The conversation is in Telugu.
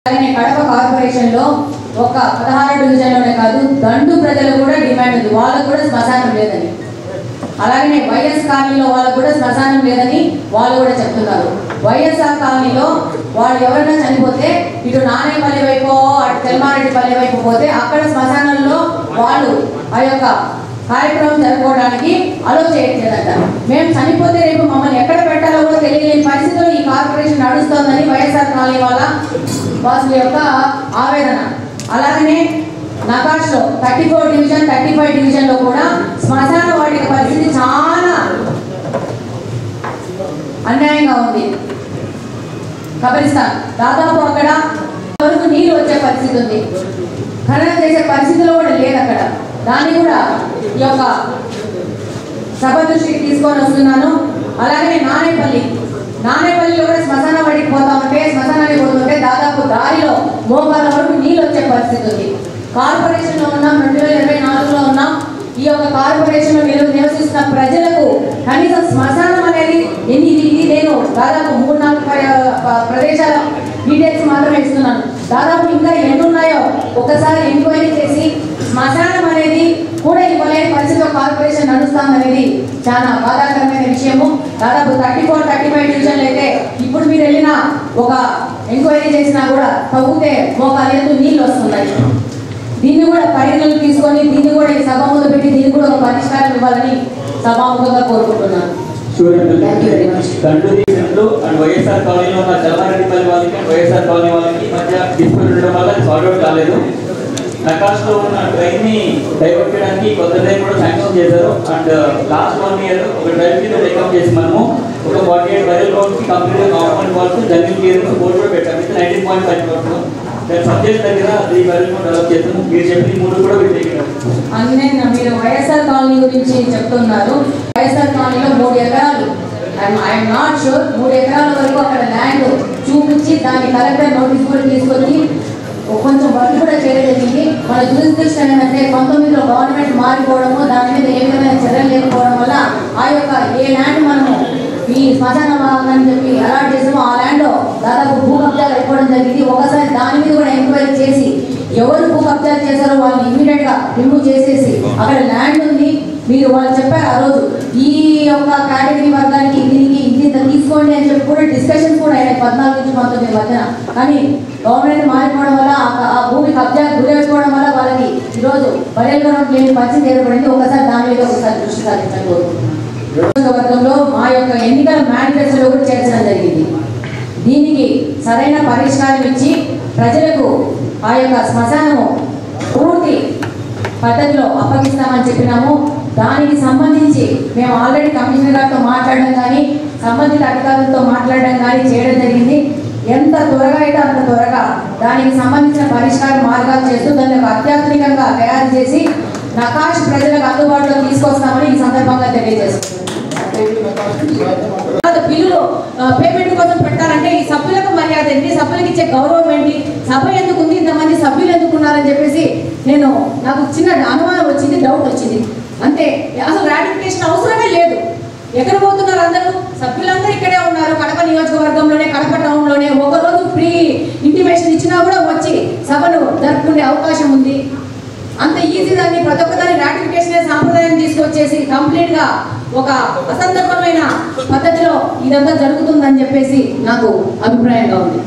కడప కార్పొరేషన్ లో ఒక 16 డివిజన్లోనే కాదు దండు ప్రజలు కూడా డిమాండ్ ఉంది, వాళ్ళకు కూడా శ్మశానం లేదని. అలాగే వైఎస్ కాలనీలో వాళ్ళకు కూడా శ్మశానం లేదని వాళ్ళు కూడా చెప్తున్నారు. వైఎస్ఆర్ కాలనీలో వాళ్ళు ఎవరైనా చనిపోతే ఇటు నానేపల్లి వైపు అటు తెల్మారెడ్డిపల్లి వైపు పోతే అక్కడ శ్మశానంలో వాళ్ళు ఆ యొక్క కార్యక్రమం జరుపుకోవడానికి అలో చేయట్లేదంట. మేము చనిపోతే రేపు మమ్మల్ని ఎక్కడ పెట్టాలో కూడా తెలియలేని పరిస్థితుల్లో ఈ కార్పొరేషన్ నడుస్తోందని వైఎస్ఆర్ కాలనీ వాళ్ళ వాసుల యొక్క ఆవేదన. అలాగనే నకాష్లో 34 డివిజన్ 35 డివిజన్లో కూడా శ్మశాన వాటిక పరిస్థితి చాలా అన్యాయంగా ఉంది. కబరిస్తాన్ దాదాపు అక్కడ వరకు నీళ్ళు వచ్చే పరిస్థితి ఉంది, ఖననం చేసే పరిస్థితిలో కూడా లేదు అక్కడ. దాన్ని కూడా ఈ యొక్క సభ దృష్టికి తీసుకొని వస్తున్నాను. అలాగే నానేపల్లిలో కూడా శ్మశాన వాటికి శ్మశానానికి పోతుంటే దాదాపు దారిలో మోకాల వరకు నీళ్ళు వచ్చే పరిస్థితి ఉంది. కార్పొరేషన్లో ఉన్నాం, 2024లో ఉన్నాం. ఈ యొక్క కార్పొరేషన్లో నివసిస్తున్న ప్రజలకు కనీసం శ్మశానం అనేది ఇది నేను దాదాపు 3-4 ప్రదేశాల డీటెయిల్స్ మాత్రమే ఇస్తున్నాను. దాదాపు ఇంకా ఎన్ని ఉన్నాయో ఒకసారి ఎంక్వైరీ చేసి శ్మశానం అనేది కూడా ఇవ్వలేని పరిస్థితిలో కార్పొరేషన్ నడుస్తామనేది చాలా బాధాకరమైన విషయము. దాదాపు 34-35 డివిజన్లు అయితే ఇప్పుడు మీరు వెళ్ళినా ఒక ఎంక్వైరీ చేసినా కూడా తగ్గితే మోకాలు నీళ్ళు వస్తున్నాయి. దీన్ని కూడా పరిగణలోకి తీసుకొని దీన్ని కూడా ఈ సభ ముందు పెట్టి దీన్ని కూడా ఒక పరిష్కారం ఇవ్వాలని సభాముఖంగా కోరుకుంటున్నాను. వైఎస్ఆర్ కాలనీలో ఉన్న తెల్లారెడ్డిపల్లి వాళ్ళకి వైఎస్ఆర్ కాలనీ వాళ్ళకి మధ్య డిస్ప్యూట్ ఉండడం వల్ల సాల్వ్ కాలేదు. నకాష్లో ఉన్న ట్రైన్ ని డైవర్ట్ చేయడానికి కొత్త ట్రైన్ కూడా శాంక్షన్ చేశారు. అండ్ లాస్ట్ 1 year ఒక ట్రైన్ కింద రికమ్ చేసి మనము ఒక 48 వైరల్ గ్రౌండ్స్ కి కంప్లీట్ గా గవర్నమెంట్ వాళ్ళకి జంగిల్ క్లియర్ బోర్డు కూడా పెట్టాము. 19.5 సబ్జెక్ట్ దగ్గర 3 వైరల్ గ్రౌండ్ డెవలప్ చేస్తాము. మీరు చెప్పిన 3 కూడా అన్నీ మీరు వైఎస్ఆర్ కాలనీ గురించి చెప్తున్నారు. వైఎస్ఆర్ కాలనీలో 3 ఎకరాలు ఐఎమ్ నాట్ షూర్ 3 ఎకరాల వరకు అక్కడ ల్యాండ్ చూపించి దాన్ని కలెక్టర్ నోటీస్ కూడా తీసుకొచ్చి కొంచెం వర్క్ కూడా చేయడం జరిగింది. మన జ్యూరిస్డిక్షన్ ఏంటంటే 19లో గవర్నమెంట్ మారిపోవడము, దాని మీద ఏ విధమైన చర్యలు లేకపోవడం వల్ల ఆ యొక్క ఏ ల్యాండ్ మనము ఈ శ్మశాన భాగం అని చెప్పి అలాట్ చేసామో ఆ ల్యాండ్లో దాదాపు భూ కబ్జాలు అయిపోవడం జరిగింది. ఒకసారి దాని మీద కూడా ఎంక్వైరీ చేసి ఎవరు భూ కబ్జాలు చేశారో వాళ్ళని ఇమ్మీడియట్గా రిమూవ్ చేసేసి అక్కడ ల్యాండ్ ఉంది మీరు వాళ్ళు చెప్పారు ఆ రోజు ఈ యొక్క కేటగిరీ వర్గానికి దీనికి ఇంత తీసుకోండి అని చెప్పి కూడా డిస్కషన్స్ కూడా అయినాయి 14 నుంచి 19 మధ్యన. కానీ గవర్నమెంట్ మారిపోవడం వల్ల ఆ భూమి కబ్జా గురైపోవడం వల్ల వాళ్ళకి ఈరోజు బయలుదేరడం లేని పరిస్థితి ఏర్పడింది. ఒకసారి దాని మీద ఒకసారి దృష్టి సారించడం కోరుకుంటున్నాను. వర్గంలో మా యొక్క ఎన్నికల మేనిఫెస్టోలో కూడా చేర్చడం జరిగింది. దీనికి సరైన పరిష్కారం ఇచ్చి ప్రజలకు ఆ యొక్క శ్మశానము పూర్తి పద్ధతిలో అప్పగిస్తామని చెప్పినాము. దానికి సంబంధించి మేము ఆల్రెడీ కమిషనర్ గారితో మాట్లాడడం కానీ సంబంధిత అధికారులతో మాట్లాడడం కానీ చేయడం జరిగింది. ఎంత త్వరగా అయితే అంత త్వరగా దానికి సంబంధించిన పరిష్కార మార్గాలు చేస్తూ దాన్ని అత్యాధునికంగా తయారు చేసి నకాష్ ప్రజలకు అందుబాటులో తీసుకొస్తామని ఈ సందర్భంగా తెలియజేస్తున్నాం. బిల్లులు పేమెంట్ కోసం పెట్టాలంటే ఈ సభ్యులకు మర్యాద ఏంటి, సభ్యులకు ఇచ్చే గౌరవం ఏంటి, సభ ఎందుకు ఉంది, ఇంతమంది సభ్యులు ఎందుకు ఉన్నారని చెప్పేసి నాకు చిన్న అనుమానం వచ్చింది, డౌట్ వచ్చింది. అంతే, అసలు రాటిఫికేషన్ అవసరమే లేదు. ఎక్కడ పోతున్నారు అందరూ? సభ్యులందరూ ఇక్కడే ఉన్నారు. కడప నియోజకవర్గంలోనే కడప టౌన్లోనే ఒకరోజు ఫ్రీ ఇంటిమేషన్ ఇచ్చినా కూడా వచ్చి సభను జరుపుకునే అవకాశం ఉంది. అంత ఈజీ దాన్ని ప్రతి ఒక్కదాన్ని రాటిఫికేషన్ సాంప్రదాయం తీసుకొచ్చేసి కంప్లీట్గా ఒక అసందర్భమైన పద్ధతిలో ఇదంతా జరుగుతుందని చెప్పేసి నాకు అభిప్రాయంగా ఉంది.